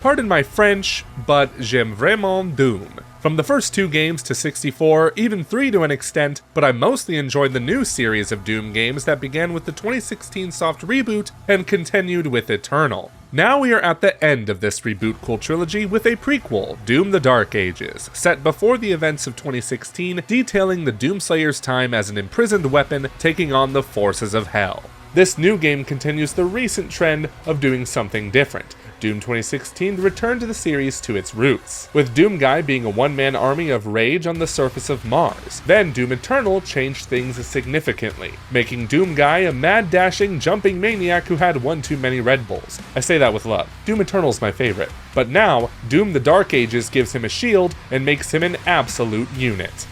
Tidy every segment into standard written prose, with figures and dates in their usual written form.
Pardon my French, but j'aime vraiment Doom. From the first 2 games to 64, even 3 to an extent, but I mostly enjoyed the new series of Doom games that began with the 2016 soft reboot and continued with Eternal. Now we are at the end of this reboot-cool trilogy with a prequel, Doom the Dark Ages, set before the events of 2016, detailing the Doomslayer's time as an imprisoned weapon taking on the forces of hell. This new game continues the recent trend of doing something different. Doom 2016 returned to the series to its roots, with Doomguy being a one-man army of rage on the surface of Mars. Then Doom Eternal changed things significantly, making Doomguy a mad-dashing, jumping maniac who had one too many Red Bulls. I say that with love. Doom Eternal's my favorite. But now, Doom the Dark Ages gives him a shield and makes him an absolute unit.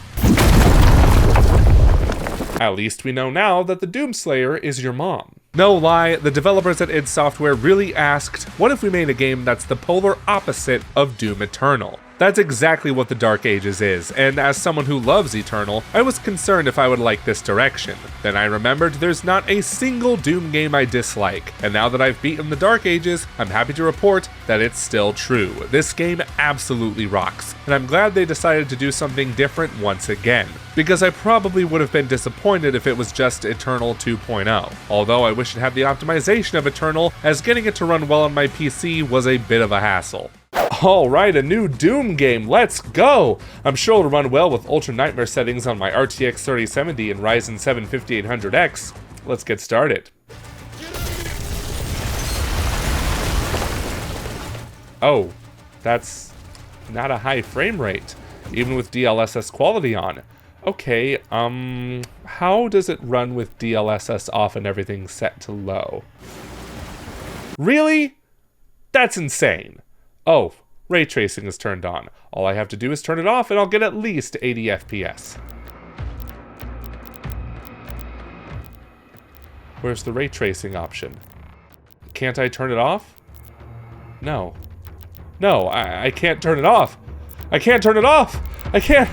At least we know now that the Doomslayer is your mom. No lie, the developers at id Software really asked, what if we made a game that's the polar opposite of Doom Eternal? That's exactly what the Dark Ages is, and as someone who loves Eternal, I was concerned if I would like this direction. Then I remembered there's not a single Doom game I dislike, and now that I've beaten the Dark Ages, I'm happy to report that it's still true. This game absolutely rocks, and I'm glad they decided to do something different once again, because I probably would have been disappointed if it was just Eternal 2.0, although I wish it had the optimization of Eternal, as getting it to run well on my PC was a bit of a hassle. Alright, a new Doom game, let's go! I'm sure it'll run well with Ultra Nightmare settings on my RTX 3070 and Ryzen 7 5800X. Let's get started. Oh, that's not a high frame rate, even with DLSS quality on. Okay, how does it run with DLSS off and everything set to low? Really? That's insane. Oh, ray tracing is turned on. All I have to do is turn it off and I'll get at least 80 FPS. Where's the ray tracing option? Can't I turn it off? No. No, I can't turn it off. I can't turn it off. I can't.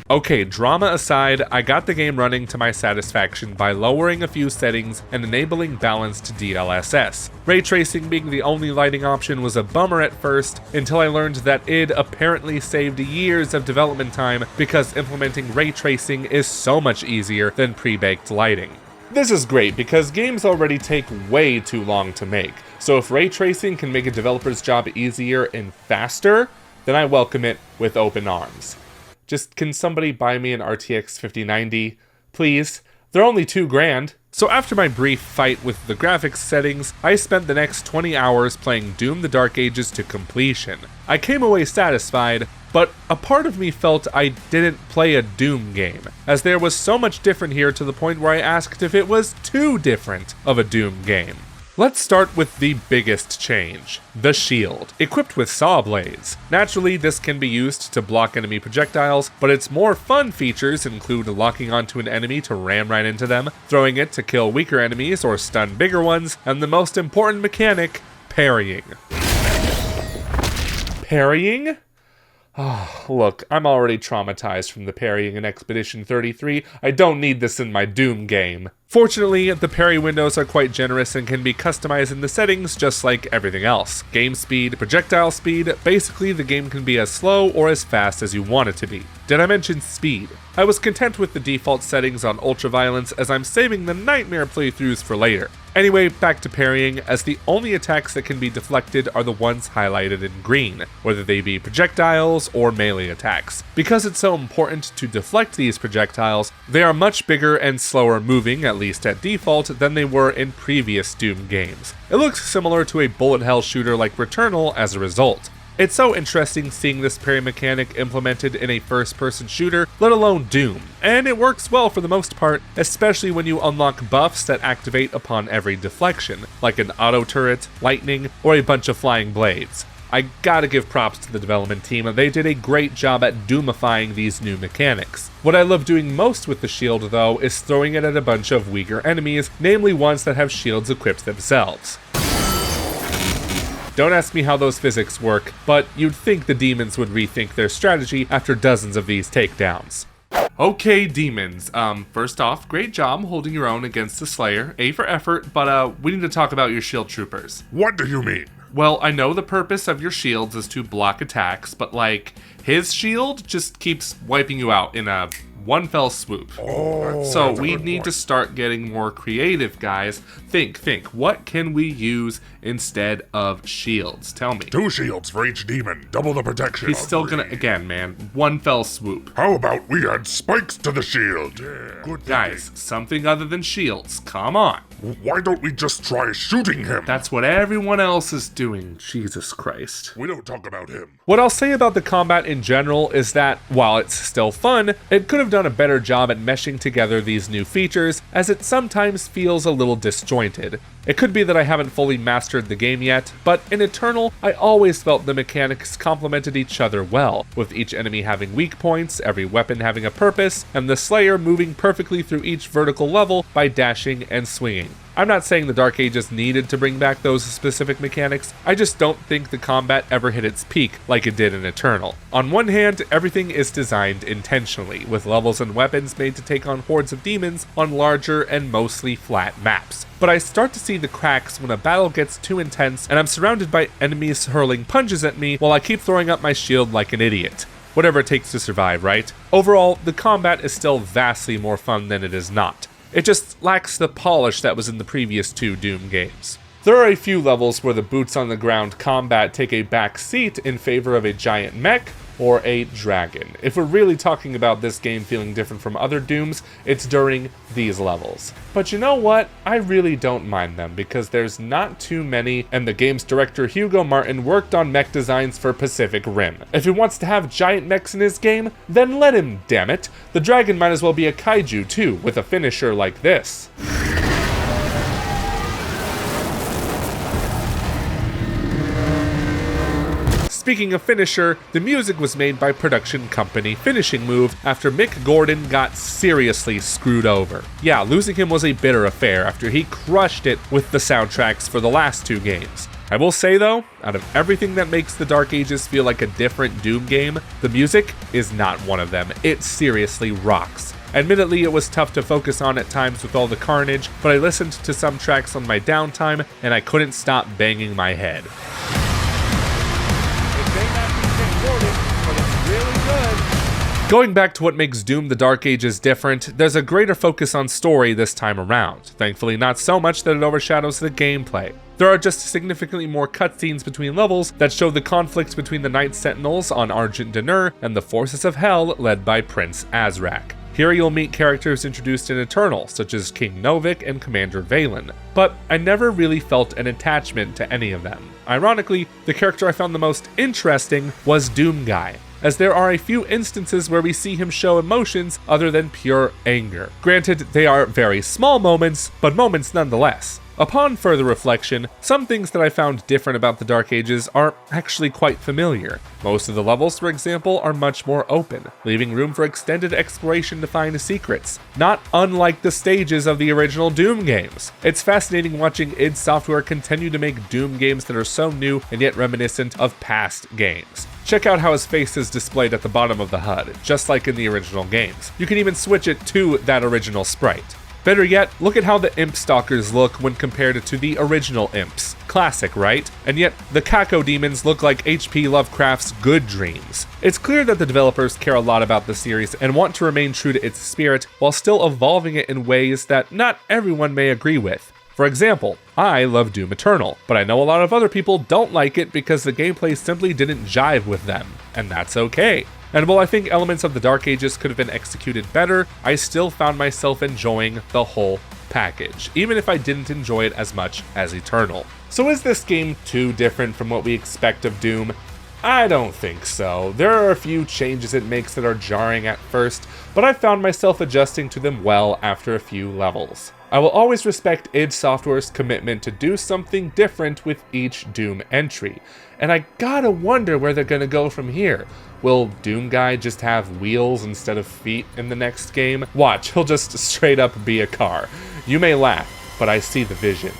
Okay, drama aside, I got the game running to my satisfaction by lowering a few settings and enabling balanced DLSS. Ray tracing being the only lighting option was a bummer at first, until I learned that id apparently saved years of development time because implementing ray tracing is so much easier than pre-baked lighting. This is great because games already take way too long to make, so if ray tracing can make a developer's job easier and faster, then I welcome it with open arms. Just, can somebody buy me an RTX 5090? Please? They're only $2,000. So after my brief fight with the graphics settings, I spent the next 20 hours playing Doom the Dark Ages to completion. I came away satisfied, but a part of me felt I didn't play a Doom game, as there was so much different here to the point where I asked if it was too different of a Doom game. Let's start with the biggest change, the shield, equipped with saw blades. Naturally, this can be used to block enemy projectiles, but its more fun features include locking onto an enemy to ram right into them, throwing it to kill weaker enemies or stun bigger ones, and the most important mechanic, parrying. Parrying? Oh, look, I'm already traumatized from the parrying in Expedition 33. I don't need this in my Doom game. Fortunately, the parry windows are quite generous and can be customized in the settings just like everything else. Game speed, projectile speed, basically the game can be as slow or as fast as you want it to be. Did I mention speed? I was content with the default settings on ultra violence as I'm saving the nightmare playthroughs for later. Anyway, back to parrying, as the only attacks that can be deflected are the ones highlighted in green, whether they be projectiles or melee attacks. Because it's so important to deflect these projectiles, they are much bigger and slower moving, at least at default, than they were in previous Doom games. It looks similar to a bullet hell shooter like Returnal as a result. It's so interesting seeing this parry mechanic implemented in a first-person shooter, let alone Doom, and it works well for the most part, especially when you unlock buffs that activate upon every deflection, like an auto turret, lightning, or a bunch of flying blades. I gotta give props to the development team, they did a great job at Doomifying these new mechanics. What I love doing most with the shield though is throwing it at a bunch of weaker enemies, namely ones that have shields equipped themselves. Don't ask me how those physics work, but you'd think the demons would rethink their strategy after dozens of these takedowns. Okay, demons. First off, great job holding your own against the Slayer. A for effort, but we need to talk about your shield troopers. What do you mean? Well, I know the purpose of your shields is to block attacks, but like, his shield just keeps wiping you out in a one fell swoop. So we need to start getting more creative, guys. Think, what can we use instead of shields? Tell me. 2 shields for each demon, double the protection. He's still gonna, again, man, one fell swoop. How about we add spikes to the shield? Good Guys, something other than shields, come on. Why don't we just try shooting him? That's what everyone else is doing, Jesus Christ. We don't talk about him. What I'll say about the combat in general is that, while it's still fun, it could have done a better job at meshing together these new features, as it sometimes feels a little disjointed. It could be that I haven't fully mastered the game yet, but in Eternal, I always felt the mechanics complemented each other well, with each enemy having weak points, every weapon having a purpose, and the Slayer moving perfectly through each vertical level by dashing and swinging. I'm not saying the Dark Ages needed to bring back those specific mechanics, I just don't think the combat ever hit its peak like it did in Eternal. On one hand, everything is designed intentionally, with levels and weapons made to take on hordes of demons on larger and mostly flat maps. But I start to see the cracks when a battle gets too intense and I'm surrounded by enemies hurling punches at me while I keep throwing up my shield like an idiot. Whatever it takes to survive, right? Overall, the combat is still vastly more fun than it is not. It just lacks the polish that was in the previous 2 Doom games. There are a few levels where the boots on the ground combat take a back seat in favor of a giant mech or a dragon. If we're really talking about this game feeling different from other Dooms, it's during these levels. But you know what? I really don't mind them because there's not too many, and the game's director Hugo Martin worked on mech designs for Pacific Rim. If he wants to have giant mechs in his game, then let him, damn it. The dragon might as well be a kaiju too, with a finisher like this. Speaking of finisher, the music was made by production company Finishing Move after Mick Gordon got seriously screwed over. Yeah, losing him was a bitter affair after he crushed it with the soundtracks for the last 2 games. I will say though, out of everything that makes the Dark Ages feel like a different Doom game, the music is not one of them. It seriously rocks. Admittedly, it was tough to focus on at times with all the carnage, but I listened to some tracks on my downtime and I couldn't stop banging my head. Going back to what makes Doom the Dark Ages different, there's a greater focus on story this time around. Thankfully not so much that it overshadows the gameplay. There are just significantly more cutscenes between levels that show the conflict between the Night Sentinels on Argent D'Nur and the forces of Hell led by Prince Azrak. Here you'll meet characters introduced in Eternal, such as King Novik and Commander Valen, but I never really felt an attachment to any of them. Ironically, the character I found the most interesting was Doomguy, as there are a few instances where we see him show emotions other than pure anger. Granted, they are very small moments, but moments nonetheless. Upon further reflection, some things that I found different about the Dark Ages are actually quite familiar. Most of the levels, for example, are much more open, leaving room for extended exploration to find secrets, not unlike the stages of the original Doom games. It's fascinating watching id Software continue to make Doom games that are so new and yet reminiscent of past games. Check out how his face is displayed at the bottom of the HUD, just like in the original games. You can even switch it to that original sprite. Better yet, look at how the Imp Stalkers look when compared to the original Imps. Classic, right? And yet, the Kako Demons look like H.P. Lovecraft's Good Dreams. It's clear that the developers care a lot about the series and want to remain true to its spirit while still evolving it in ways that not everyone may agree with. For example, I love Doom Eternal, but I know a lot of other people don't like it because the gameplay simply didn't jive with them, and that's okay. And while I think elements of the Dark Ages could have been executed better, I still found myself enjoying the whole package, even if I didn't enjoy it as much as Eternal. So is this game too different from what we expect of Doom? I don't think so. There are a few changes it makes that are jarring at first, but I found myself adjusting to them well after a few levels. I will always respect id Software's commitment to do something different with each Doom entry, and I gotta wonder where they're gonna go from here. Will Doomguy just have wheels instead of feet in the next game? Watch, he'll just straight up be a car. You may laugh, but I see the vision.